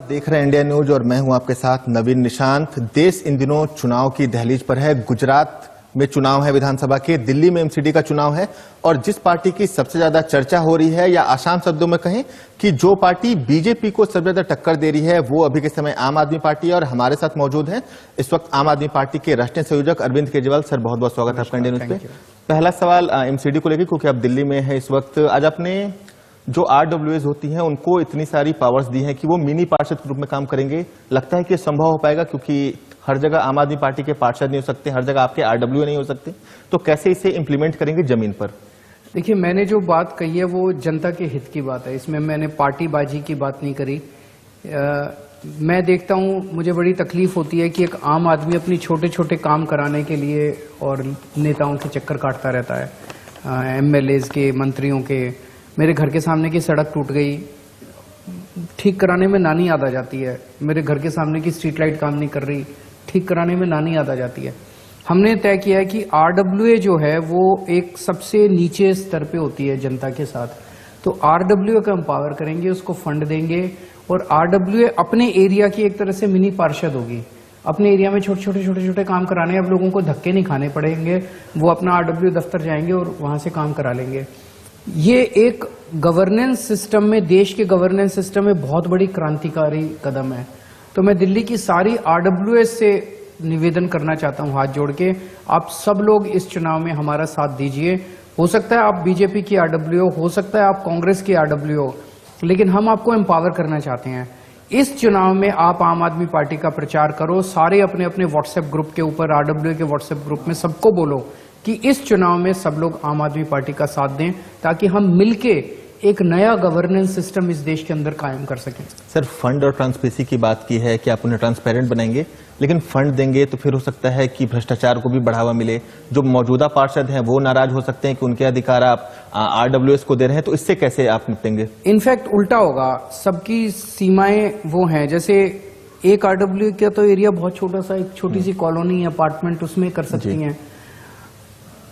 देख रहे हैं इंडिया न्यूज और मैं हूं आपके साथ नवीन निशांत। देश इन दिनों चुनाव की दहलीज पर है। गुजरात में चुनाव है विधानसभा के, दिल्ली में एमसीडी का चुनाव है और जिस पार्टी की सबसे ज्यादा चर्चा हो रही है, या आसान शब्दों में कहें कि जो पार्टी बीजेपी को सबसे ज्यादा टक्कर दे रही है, वो अभी के समय आम आदमी पार्टी है। और हमारे साथ मौजूद है इस वक्त आम आदमी पार्टी के राष्ट्रीय संयोजक अरविंद केजरीवाल। सर बहुत बहुत स्वागत है आपका इंडिया न्यूज पे। पहला सवाल एमसीडी को लेकर, क्योंकि आप दिल्ली में है इस वक्त। आज आपने जो RWAs होती हैं उनको इतनी सारी पावर्स दी हैं कि वो मिनी पार्षद के रूप में काम करेंगे। लगता है कि संभव हो पाएगा, क्योंकि हर जगह आम आदमी पार्टी के पार्षद नहीं हो सकते, हर जगह आपके RWA नहीं हो सकते, तो कैसे इसे इंप्लीमेंट करेंगे जमीन पर? देखिए, मैंने जो बात कही है वो जनता के हित की बात है, इसमें मैंने पार्टीबाजी की बात नहीं करी। मैं देखता हूँ, मुझे बड़ी तकलीफ होती है कि एक आम आदमी अपनी छोटे छोटे काम कराने के लिए और नेताओं के चक्कर काटता रहता है, MLAs के, मंत्रियों के। मेरे घर के सामने की सड़क टूट गई, ठीक कराने में नानी याद आ जाती है। मेरे घर के सामने की स्ट्रीट लाइट काम नहीं कर रही, ठीक कराने में नानी याद आ जाती है। हमने तय किया है कि RWA जो है वो एक सबसे नीचे स्तर पे होती है जनता के साथ, तो RWA को एम्पावर करेंगे, उसको फंड देंगे और RWA अपने एरिया की एक तरह से मिनी पार्षद होगी। अपने एरिया में छोटे छोटे काम कराने, अब लोगों को धक्के नहीं खाने पड़ेंगे, वो अपना RWA दफ्तर जाएंगे और वहां से काम करा लेंगे। ये एक गवर्नेंस सिस्टम में, देश के गवर्नेंस सिस्टम में बहुत बड़ी क्रांतिकारी कदम है। तो मैं दिल्ली की सारी RWA से निवेदन करना चाहता हूं, हाथ जोड़ के, आप सब लोग इस चुनाव में हमारा साथ दीजिए। हो सकता है आप बीजेपी की RWA हो सकता है आप कांग्रेस की RWA, लेकिन हम आपको एम्पावर करना चाहते हैं। इस चुनाव में आप आम आदमी पार्टी का प्रचार करो, सारे अपने अपने व्हाट्सएप ग्रुप के ऊपर, RWA के व्हाट्सएप ग्रुप में सबको बोलो कि इस चुनाव में सब लोग आम आदमी पार्टी का साथ दें, ताकि हम मिलके एक नया गवर्नेंस सिस्टम इस देश के अंदर कायम कर सकें। सर, फंड और ट्रांसपेरेंसी की बात की है कि आप उन्हें ट्रांसपेरेंट बनाएंगे, लेकिन फंड देंगे तो फिर हो सकता है कि भ्रष्टाचार को भी बढ़ावा मिले। जो मौजूदा पार्षद हैं वो नाराज हो सकते हैं कि उनके अधिकार आप RWAs को दे रहे हैं, तो इससे कैसे आप निपटेंगे? इनफैक्ट उल्टा होगा, सबकी सीमाएं वो हैं। जैसे एक RWA का तो एरिया बहुत छोटा सा, एक छोटी सी कॉलोनी, अपार्टमेंट, उसमें कर सकती हैं।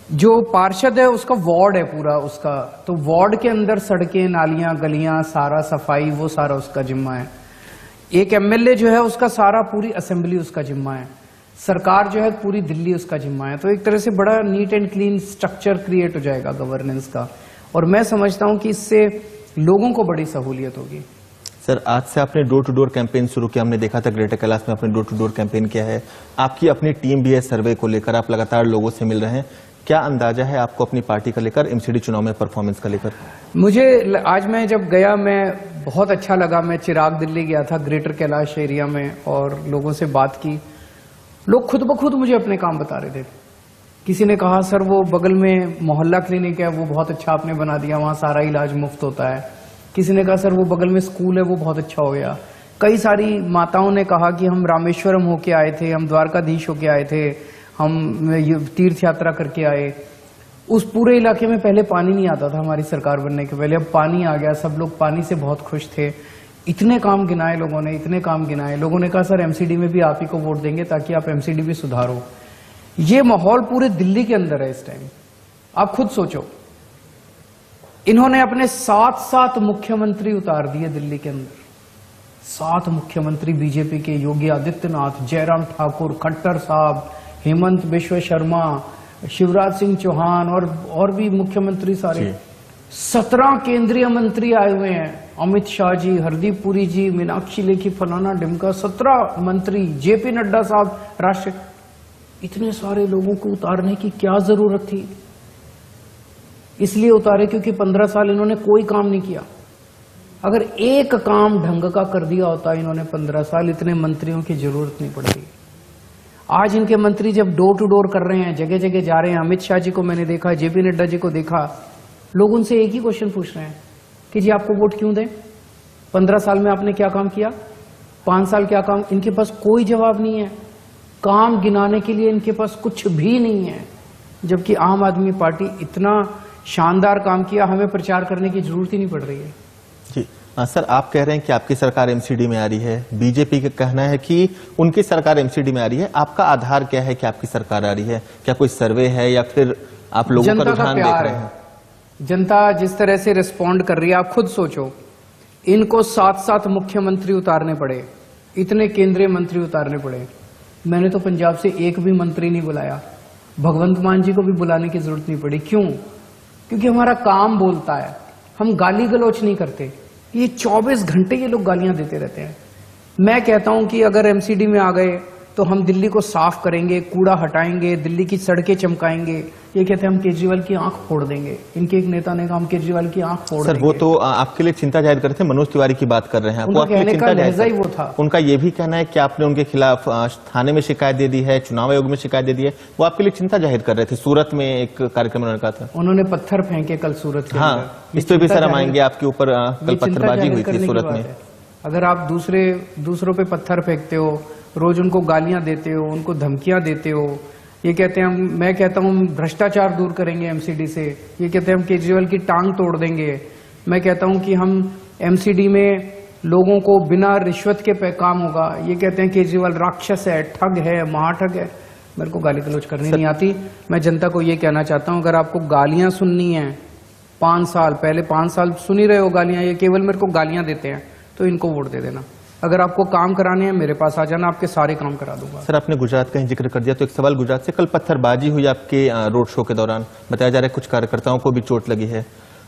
जो पार्षद है उसका वार्ड है पूरा उसका, तो वार्ड के अंदर सड़कें, नालियां, गलियां, सारा सफाई, वो सारा उसका जिम्मा है। एक MLA जो है उसका सारा, पूरी असेंबली उसका जिम्मा है। सरकार जो है पूरी दिल्ली उसका जिम्मा है। तो एक तरह से बड़ा neat and clean structure create हो जाएगा गवर्नेंस का, और मैं समझता हूं कि इससे लोगों को बड़ी सहूलियत होगी। सर, आज से आपने डोर टू डोर कैंपेन शुरू किया, हमने देखा था ग्रेटर कैलाश में आपने डोर टू डोर कैंपेन किया है। आपकी अपनी टीम भी है सर्वे को लेकर, आप लगातार लोगों से मिल रहे हैं। क्या अंदाजा है आपको अपनी पार्टी का लेकर, MCD चुनाव में परफॉर्मेंस का लेकर? मुझे आज मैं जब गया, मैं बहुत अच्छा लगा। मैं चिराग दिल्ली गया था, ग्रेटर कैलाश एरिया में, और लोगों से बात की। लोग खुद ब खुद मुझे अपने काम बता रहे थे। किसी ने कहा सर वो बगल में मोहल्ला क्लिनिक है, वो बहुत अच्छा आपने बना दिया, वहां सारा इलाज मुफ्त होता है। किसी ने कहा सर वो बगल में स्कूल है, वो बहुत अच्छा हो गया। कई सारी माताओं ने कहा कि हम रामेश्वरम होके आए थे, हम द्वारकाधीश होके आए थे, हम तीर्थ यात्रा करके आए। उस पूरे इलाके में पहले पानी नहीं आता था हमारी सरकार बनने के पहले, अब पानी आ गया, सब लोग पानी से बहुत खुश थे। इतने काम गिनाए लोगों ने, इतने काम गिनाए। लोगों ने कहा सर MCD में भी आप ही को वोट देंगे ताकि आप MCD भी सुधारो। ये माहौल पूरे दिल्ली के अंदर है इस टाइम। आप खुद सोचो, इन्होंने अपने 7 मुख्यमंत्री उतार दिए दिल्ली के अंदर। 7 मुख्यमंत्री बीजेपी के, योगी आदित्यनाथ, जयराम ठाकुर, खट्टर साहब, हेमंत बिश्व शर्मा, शिवराज सिंह चौहान और भी मुख्यमंत्री सारे। 17 केंद्रीय मंत्री आए हुए हैं, अमित शाह जी, हरदीप पुरी जी, मीनाक्षी लेखी, फलाना डिमका, 17 मंत्री, JP नड्डा साहब राष्ट्रीय। इतने सारे लोगों को उतारने की क्या जरूरत थी? इसलिए उतारे क्योंकि 15 साल इन्होंने कोई काम नहीं किया। अगर एक काम ढंग का कर दिया होता इन्होंने 15 साल, इतने मंत्रियों की जरूरत नहीं पड़ती। आज इनके मंत्री जब डोर टू डोर कर रहे हैं, जगह जगह जा रहे हैं, अमित शाह जी को मैंने देखा, JP नड्डा जी को देखा, लोग उनसे एक ही क्वेश्चन पूछ रहे हैं कि जी आपको वोट क्यों दें? 15 साल में आपने क्या काम किया? 5 साल क्या काम? इनके पास कोई जवाब नहीं है। काम गिनाने के लिए इनके पास कुछ भी नहीं है, जबकि आम आदमी पार्टी इतना शानदार काम किया, हमें प्रचार करने की जरूरत ही नहीं पड़ रही है। जी सर, आप कह रहे हैं कि आपकी सरकार MCD में आ रही है, बीजेपी का कहना है कि उनकी सरकार MCD में आ रही है। आपका आधार क्या है कि आपकी सरकार आ रही है? क्या कोई सर्वे है या फिर आप लोगों का रुझान देख रहे हैं? जनता जिस तरह से रिस्पॉन्ड कर रही है, आप खुद सोचो, इनको 7-7 मुख्यमंत्री उतारने पड़े, इतने केंद्रीय मंत्री उतारने पड़े। मैंने तो पंजाब से एक भी मंत्री नहीं बुलाया, भगवंत मान जी को भी बुलाने की जरूरत नहीं पड़ी। क्यों? क्योंकि हमारा काम बोलता है, हम गाली गलौच नहीं करते। ये 24 घंटे ये लोग गालियां देते रहते हैं। मैं कहता हूं कि अगर एमसीडी में आ गए तो हम दिल्ली को साफ करेंगे, कूड़ा हटाएंगे, दिल्ली की सड़कें चमकाएंगे। ये कहते हैं हम केजरीवाल की आंख फोड़ देंगे। इनके एक नेता ने कहा हम केजरीवाल की आंख फोड़ देंगे। सर वो तो आपके लिए चिंता जाहिर कर रहे थे, मनोज तिवारी की बात कर रहे हैं। उनका कहने का लहजा ही वो था। उनका ये भी कहना है कि आपने उनके खिलाफ थाने में शिकायत दे दी है, चुनाव आयोग में शिकायत दे दी है। वो आपके लिए चिंता जाहिर कर रहे थे। सूरत में एक कार्यक्रम उन्होंने कहा था, उन्होंने पत्थर फेंके कल सूरत के अंदर। हाँ, इस पे भी सर हम आएंगे। आपके ऊपर कल पत्थरबाजी हुई थी सूरत में। अगर आप दूसरों पे पत्थर फेंकते हो, रोज उनको गालियां देते हो, उनको धमकियां देते हो, ये कहते हैं मैं कहता हूं भ्रष्टाचार दूर करेंगे एमसीडी से, ये कहते हैं हम केजरीवाल की टांग तोड़ देंगे। मैं कहता हूं कि हम एमसीडी में लोगों को बिना रिश्वत के काम होगा, ये कहते हैं केजरीवाल राक्षस है, ठग है, महाठग है। मेरे को गाली गलौज करनी नहीं आती। मैं जनता को ये कहना चाहता हूं, अगर आपको गालियां सुननी है 5 साल पहले 5 साल सुन ही रहे हो गालियां, ये केवल मेरे को गालियां देते हैं, तो इनको वोट दे देना। अगर आपको काम कराने हैं मेरे पास आ जाना, आपके सारे काम करा दूंगा। सर आपने गुजरात का ही जिक्र कर दिया, तो एक सवाल गुजरात से। कल पत्थरबाजी हुई आपके रोड शो के दौरान, बताया जा रहा है कुछ कार्यकर्ताओं को भी चोट लगी है।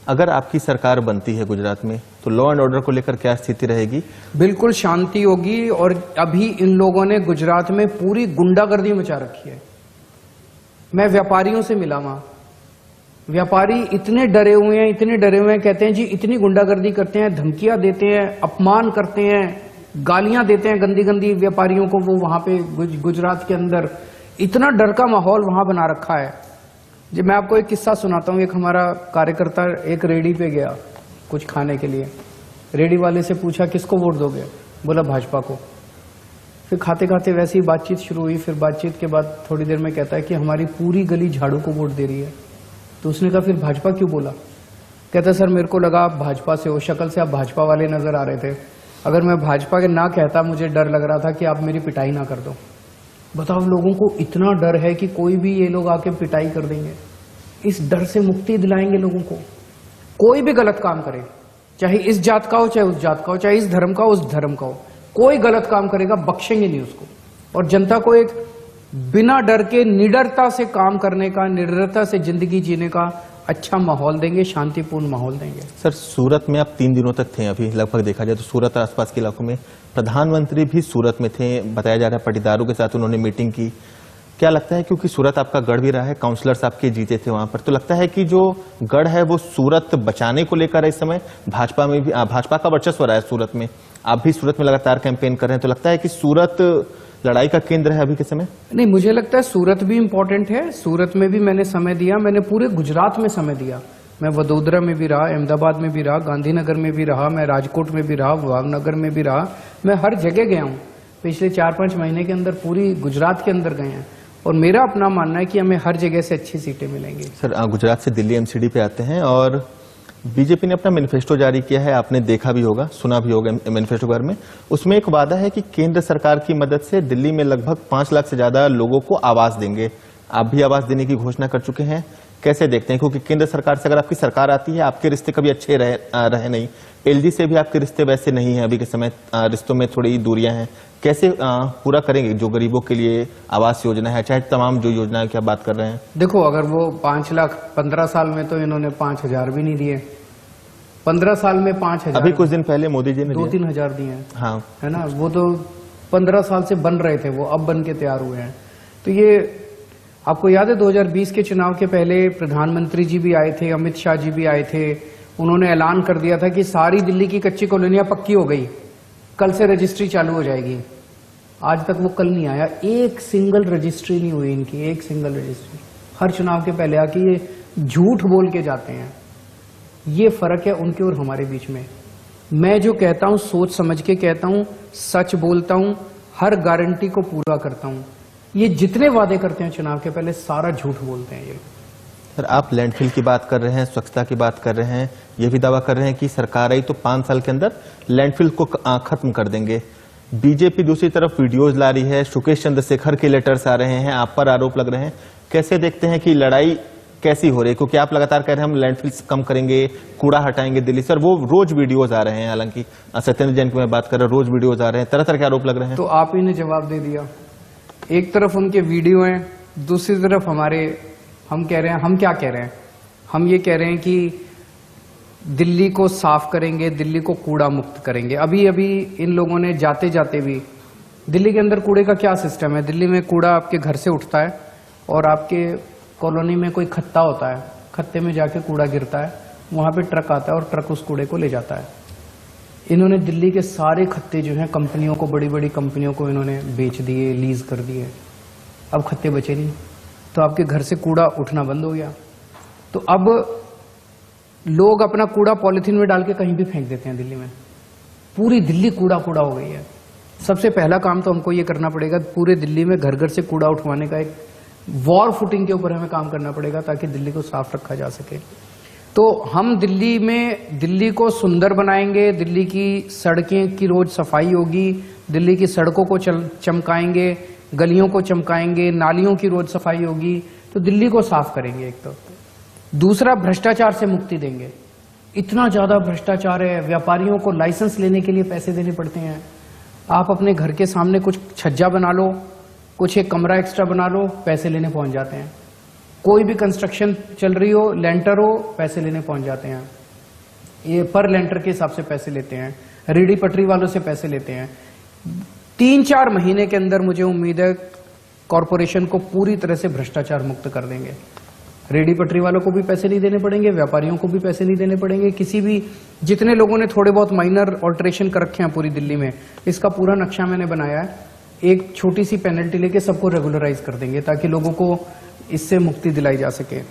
अगर आपकी सरकार बनती है गुजरात में, तो लॉ एंड ऑर्डर को लेकर क्या स्थिति रहेगी? बिल्कुल शांति होगी। और अभी इन लोगों ने गुजरात में पूरी गुंडागर्दी मचा रखी है। मैं व्यापारियों से मिला वहां, व्यापारी इतने डरे हुए हैं, कहते हैं जी इतनी गुंडागर्दी करते हैं, धमकियां देते हैं, अपमान करते हैं, गालियां देते हैं गंदी गंदी व्यापारियों को। वो वहां पे गुजरात के अंदर इतना डर का माहौल वहां बना रखा है। जी मैं आपको एक किस्सा सुनाता हूं। एक हमारा कार्यकर्ता एक रेडी पे गया कुछ खाने के लिए, रेडी वाले से पूछा किसको वोट दोगे? बोला भाजपा को। फिर खाते खाते वैसे ही बातचीत शुरू हुई। फिर बातचीत के बाद थोड़ी देर में कहता है कि हमारी पूरी गली झाड़ू को वोट दे रही है। तो उसने कहा फिर भाजपा क्यों बोला? कहता सर मेरे को लगा आप भाजपा से हो, शक्ल से आप भाजपा वाले नजर आ रहे थे। अगर मैं भाजपा के ना कहता, मुझे डर लग रहा था कि आप मेरी पिटाई ना कर दो। बताओ लोगों को इतना डर है कि कोई भी ये लोग आके पिटाई कर देंगे। इस डर से मुक्ति दिलाएंगे लोगों को। कोई भी गलत काम करे, चाहे इस जात का हो, चाहे उस जात का हो, चाहे इस धर्म का हो, उस धर्म का हो, कोई गलत काम करेगा बख्शेंगे नहीं उसको। और जनता को एक बिना डर के निडरता से काम करने का, निडरता से जिंदगी जीने का अच्छा माहौल देंगे, शांतिपूर्ण माहौल देंगे। सर सूरत में आप 3 दिनों तक थे, अभी लगभग देखा जाए तो सूरत और आसपास के इलाकों में। प्रधानमंत्री भी सूरत में थे, बताया जा रहा है पाटीदारों के साथ उन्होंने मीटिंग की। क्या लगता है, क्योंकि सूरत आपका गढ़ भी रहा है, काउंसलर्स आपके जीते थे वहां पर, तो लगता है कि जो गढ़ है वो सूरत बचाने को लेकर इस समय भाजपा में भी भाजपा का वर्चस्व रहा है सूरत में। आप भी सूरत में लगातार कैंपेन कर रहे हैं, तो लगता है कि सूरत लड़ाई का केंद्र है अभी के समय? नहीं, मुझे लगता है सूरत भी इंपॉर्टेंट है। सूरत में भी मैंने समय दिया, मैंने पूरे गुजरात में समय दिया। मैं वडोदरा में भी रहा, अहमदाबाद में भी रहा, गांधीनगर में भी रहा, मैं राजकोट में भी रहा, भावनगर में भी रहा। मैं हर जगह गया हूँ। पिछले 4-5 महीने के अंदर पूरी गुजरात के अंदर गए हैं। और मेरा अपना मानना है कि हमें हर जगह से अच्छी सीटें मिलेंगी। सर गुजरात से दिल्ली एमसीडी पे आते हैं, और बीजेपी ने अपना मैनिफेस्टो जारी किया है, आपने देखा भी होगा, सुना भी होगा मैनिफेस्टो के बारे में। उसमें एक वादा है कि केंद्र सरकार की मदद से दिल्ली में लगभग 5 लाख से ज्यादा लोगों को आवास देंगे। आप भी आवास देने की घोषणा कर चुके हैं, कैसे देखते हैं? क्योंकि केंद्र सरकार से अगर आपकी सरकार आती है, आपके रिश्ते कभी अच्छे रहे नहीं, एलजी से भी आपके रिश्ते वैसे नहीं है अभी के समय, रिश्तों में थोड़ी दूरियां हैं। कैसे पूरा करेंगे जो गरीबों के लिए आवास योजना है, चाहे तमाम जो योजना की आप बात कर रहे हैं? देखो, अगर वो 5 लाख 15 साल में तो इन्होंने 5,000 भी नहीं दिए। 15 साल में 5,000, अभी कुछ दिन पहले मोदी जी ने 2-3 हजार दिए हैं। हाँ, है ना। वो तो 15 साल से बन रहे थे, वो अब बन के तैयार हुए हैं। तो ये आपको याद है 2020 के चुनाव के पहले प्रधानमंत्री जी भी आए थे, अमित शाह जी भी आए थे। उन्होंने ऐलान कर दिया था कि सारी दिल्ली की कच्ची कॉलोनियां पक्की हो गई, कल से रजिस्ट्री चालू हो जाएगी। आज तक वो कल नहीं आया, एक सिंगल रजिस्ट्री नहीं हुई इनकी, एक सिंगल रजिस्ट्री। हर चुनाव के पहले आके ये झूठ बोल के जाते हैं। ये फर्क है उनके और हमारे बीच में। मैं जो कहता हूं सोच समझ के कहता हूं, सच बोलता हूं, हर गारंटी को पूरा करता हूं। ये जितने वादे करते हैं चुनाव के पहले, सारा झूठ बोलते हैं ये। सर आप लैंडफिल की बात कर रहे हैं, स्वच्छता की बात कर रहे हैं, ये भी दावा कर रहे हैं कि सरकार आई तो 5 साल के अंदर लैंडफिल को खत्म कर देंगे। बीजेपी दूसरी तरफ वीडियोज ला रही है, सुकेश चंद्रशेखर के लेटर्स आ रहे हैं, आप पर आरोप लग रहे हैं। कैसे देखते हैं कि लड़ाई कैसी हो रही है? क्योंकि आप लगातार कह रहे हैं हम लैंडफिल्स कम करेंगे, कूड़ा हटाएंगे दिल्ली से, और वो रोज वीडियोज आ रहे हैं। हालांकि सत्येंद्र जैन की मैं बात कर रहा हूँ, रोज वीडियोज आ रहे हैं, तरह तरह के आरोप लग रहे हैं। तो आप ही ने जवाब दे दिया। एक तरफ उनके वीडियो हैं, दूसरी तरफ हमारे, हम कह रहे हैं, हम क्या कह रहे हैं? हम ये कह रहे हैं कि दिल्ली को साफ करेंगे, दिल्ली को कूड़ा मुक्त करेंगे। अभी अभी इन लोगों ने जाते जाते भी, दिल्ली के अंदर कूड़े का क्या सिस्टम है? दिल्ली में कूड़ा आपके घर से उठता है और आपके कॉलोनी में कोई खत्ता होता है, खत्ते में जाके कूड़ा गिरता है, वहां पे ट्रक आता है और ट्रक उस कूड़े को ले जाता है। इन्होंने दिल्ली के सारे खत्ते जो हैं कंपनियों को, बड़ी बड़ी कंपनियों को इन्होंने बेच दिए, लीज कर दिए। अब खत्ते बचे नहीं, तो आपके घर से कूड़ा उठना बंद हो गया। तो अब लोग अपना कूड़ा पॉलिथीन में डाल के कहीं भी फेंक देते हैं दिल्ली में। पूरी दिल्ली कूड़ा कूड़ा हो गई है। सबसे पहला काम तो हमको ये करना पड़ेगा, पूरे दिल्ली में घर घर से कूड़ा उठवाने का एक वॉर फुटिंग के ऊपर हमें काम करना पड़ेगा, ताकि दिल्ली को साफ रखा जा सके। तो हम दिल्ली में, दिल्ली को सुंदर बनाएंगे, दिल्ली की सड़कें की रोज सफाई होगी, दिल्ली की सड़कों को चमकाएंगे, गलियों को चमकाएंगे, नालियों की रोज सफाई होगी, तो दिल्ली को साफ करेंगे एक तो। दूसरा, भ्रष्टाचार से मुक्ति देंगे। इतना ज्यादा भ्रष्टाचार है, व्यापारियों को लाइसेंस लेने के लिए पैसे देने पड़ते हैं। आप अपने घर के सामने कुछ छज्जा बना लो, कुछ एक कमरा एक्स्ट्रा बना लो, पैसे लेने पहुंच जाते हैं। कोई भी कंस्ट्रक्शन चल रही हो, लेंटर हो, पैसे लेने पहुंच जाते हैं। ये पर लेंटर के हिसाब से पैसे लेते हैं, रेडी पटरी वालों से पैसे लेते हैं। 3-4 महीने के अंदर मुझे उम्मीद है कॉरपोरेशन को पूरी तरह से भ्रष्टाचार मुक्त कर देंगे। रेडी पटरी वालों को भी पैसे नहीं देने पड़ेंगे, व्यापारियों को भी पैसे नहीं देने पड़ेंगे। किसी भी, जितने लोगों ने थोड़े बहुत माइनर ऑल्ट्रेशन कर रखे हैं पूरी दिल्ली में, इसका पूरा नक्शा मैंने बनाया है। एक छोटी सी पेनल्टी लेके सबको रेगुलराइज कर देंगे, ताकि लोगों को इससे मुक्ति दिलाई जा सके।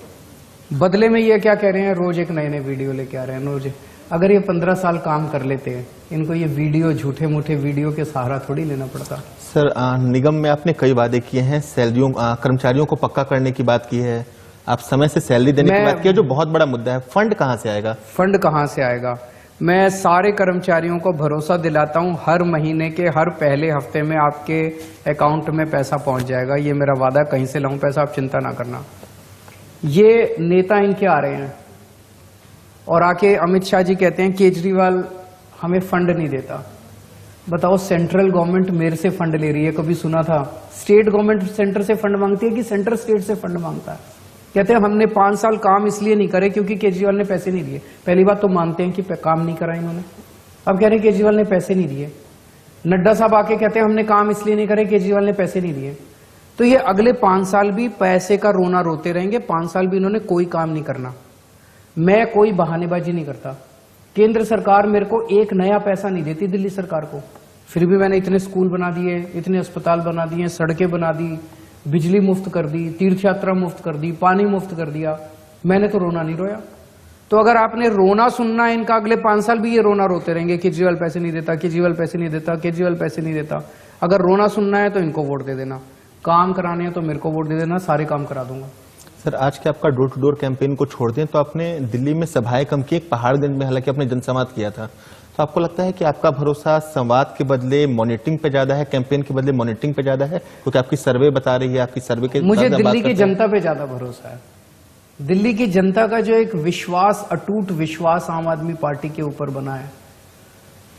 बदले में ये क्या कह रहे हैं, रोज एक नए नए वीडियो लेके आ रहे हैं रोज। अगर ये 15 साल काम कर लेते हैं, इनको ये वीडियो, झूठे मूठे वीडियो के सहारा थोड़ी लेना पड़ता। सर, निगम में आपने कई वादे किए हैं, सैलरियों, कर्मचारियों को पक्का करने की बात की है, आप समय से सैलरी देने की बात की है, जो बहुत बड़ा मुद्दा है। फंड कहां से आएगा? फंड कहां से आएगा? मैं सारे कर्मचारियों को भरोसा दिलाता हूं, हर महीने के हर पहले हफ्ते में आपके अकाउंट में पैसा पहुंच जाएगा। ये मेरा वादा, कहीं से लाऊं पैसा, आप चिंता ना करना। ये नेता इनके आ रहे हैं और आके अमित शाह जी कहते हैं केजरीवाल हमें फंड नहीं देता। बताओ, सेंट्रल गवर्नमेंट मेरे से फंड ले रही है, कभी सुना था? स्टेट गवर्नमेंट सेंटर से फंड मांगती है कि सेंटर स्टेट से फंड मांगता है? कहते हैं हमने 5 साल काम इसलिए नहीं करे क्योंकि केजरीवाल ने पैसे नहीं दिए। पहली बात तो मानते हैं कि काम नहीं करा इन्होंने, अब कह रहे हैं केजरीवाल ने पैसे नहीं दिए। नड्डा साहब आके कहते हैं हमने काम इसलिए नहीं करे, केजरीवाल ने पैसे नहीं दिए। तो ये अगले 5 साल भी पैसे का रोना रोते रहेंगे। 5 साल भी इन्होंने कोई काम नहीं करना। मैं कोई बहानेबाजी नहीं करता। केंद्र सरकार मेरे को एक नया पैसा नहीं देती दिल्ली सरकार को, फिर भी मैंने इतने स्कूल बना दिए, इतने अस्पताल बना दिए, सड़कें बना दी, बिजली मुफ्त कर दी, तीर्थ यात्रा मुफ्त कर दी, पानी मुफ्त कर दिया। मैंने तो रोना नहीं रोया। तो अगर आपने रोना सुनना है इनका, अगले 5 साल भी ये रोना रोते रहेंगे, केजरीवाल पैसे नहीं देता, केजरीवाल पैसे नहीं देता, केजरीवाल पैसे नहीं देता। अगर रोना सुनना है तो इनको वोट दे देना, काम कराने हैं तो मेरे को वोट दे देना, सारे काम करा दूंगा। सर, आज के आपका डोर टू डोर कैंपेन को छोड़ दें तो आपने दिल्ली में सभाएं कम की, एक पहाड़गंज में हालांकि आपने जनसंवाद किया था। तो आपको लगता है कि आपका भरोसा संवाद के बदले मॉनिटरिंग पे ज्यादा है, कैंपेन के बदले मॉनिटरिंग पे ज्यादा है? क्योंकि आपकी सर्वे बता रही है, आपकी सर्वे के मुझे दिल्ली की जनता पे ज्यादा भरोसा है। दिल्ली की जनता का जो एक विश्वास, अटूट विश्वास आम आदमी पार्टी के ऊपर बना है।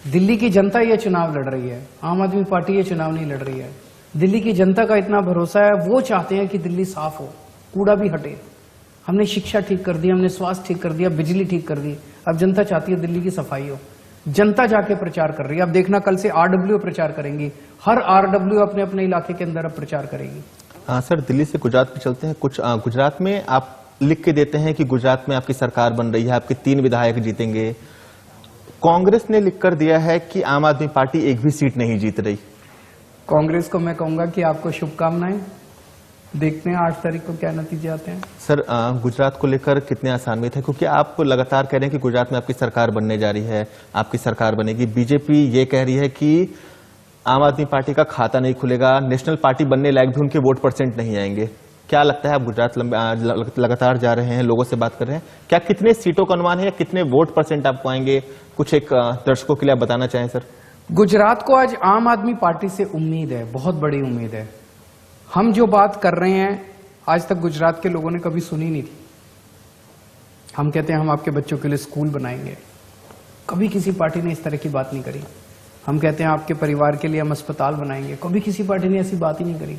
दिल्ली की जनता ये चुनाव लड़ रही है, आम आदमी पार्टी ये चुनाव नहीं लड़ रही है। दिल्ली की जनता का इतना भरोसा है, वो चाहते हैं कि दिल्ली साफ हो, कूड़ा भी हटे। हमने शिक्षा ठीक कर दी, हमने स्वास्थ्य ठीक कर दिया, बिजली ठीक कर दी। अब जनता चाहती है दिल्ली की सफाई हो। जनता जाके प्रचार कर रही है। अब देखना, कल से आरडब्ल्यू प्रचार करेंगी, हर आरडब्ल्यू अपने अपने इलाके के अंदर अब प्रचार करेगी। सर, दिल्ली से गुजरात पे चलते हैं। कुछ गुजरात में आप लिख के देते हैं कि गुजरात में आपकी सरकार बन रही है, आपके 3 विधायक जीतेंगे। कांग्रेस ने लिखकर दिया है कि आम आदमी पार्टी एक भी सीट नहीं जीत रही। कांग्रेस को मैं कहूंगा कि आपको शुभकामनाएं, देखते हैं 8 तारीख को क्या नतीजे आते हैं। सर, गुजरात को लेकर कितने आसान्वित है? क्योंकि आप लगातार कह रहे हैं कि गुजरात में आपकी सरकार बनने जा रही है, आपकी सरकार बनेगी। बीजेपी ये कह रही है कि आम आदमी पार्टी का खाता नहीं खुलेगा, नेशनल पार्टी बनने लायक भी उनके वोट % नहीं आएंगे। क्या लगता है, आप गुजरात लगातार जा रहे हैं, लोगों से बात कर रहे हैं, क्या कितने सीटों का अनुमान है या कितने वोट % आपको आएंगे? कुछ एक दर्शकों के लिए आप बताना चाहें सर। गुजरात को आज आम आदमी पार्टी से उम्मीद है, बहुत बड़ी उम्मीद है। हम जो बात कर रहे हैं आज तक गुजरात के लोगों ने कभी सुनी नहीं थी। हम कहते हैं हम आपके बच्चों के लिए स्कूल बनाएंगे, कभी किसी पार्टी ने इस तरह की बात नहीं करी। हम कहते हैं आपके परिवार के लिए हम अस्पताल बनाएंगे, कभी किसी पार्टी ने ऐसी बात ही नहीं करी।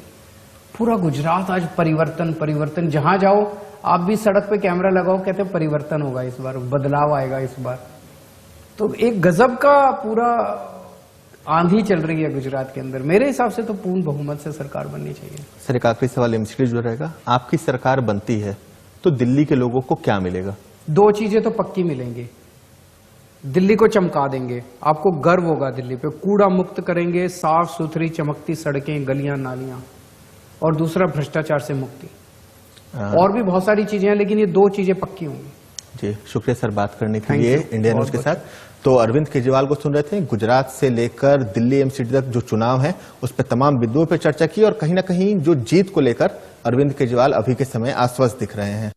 पूरा गुजरात आज परिवर्तन परिवर्तन, जहां जाओ आप भी सड़क पे कैमरा लगाओ, कहते हैं परिवर्तन होगा इस बार, बदलाव आएगा इस बार। तो एक गजब का पूरा आंधी चल रही है गुजरात के अंदर। मेरे हिसाब से तो पूर्ण बहुमत से सरकार बननी चाहिए। सर एक आखिरी सवाल एमसीडी जो रहेगा, आपकी सरकार बनती है तो दिल्ली के लोगों को क्या मिलेगा? दो चीजें तो पक्की मिलेंगी। दिल्ली को चमका देंगे, आपको गर्व होगा दिल्ली पे, कूड़ा मुक्त करेंगे, साफ सुथरी चमकती सड़कें, गलियां, नालियां, और दूसरा भ्रष्टाचार से मुक्ति। और भी बहुत सारी चीजें हैं, लेकिन ये दो चीजें पक्की होंगी। जी शुक्रिया सर बात करने के Thank लिए you. इंडिया न्यूज के साथ। तो अरविंद केजरीवाल को सुन रहे थे, गुजरात से लेकर दिल्ली एमसीडी तक जो चुनाव है उस पर तमाम बिंदुओं पर चर्चा की, और कहीं ना कहीं जो जीत को लेकर अरविंद केजरीवाल अभी के समय आश्वस्त दिख रहे हैं।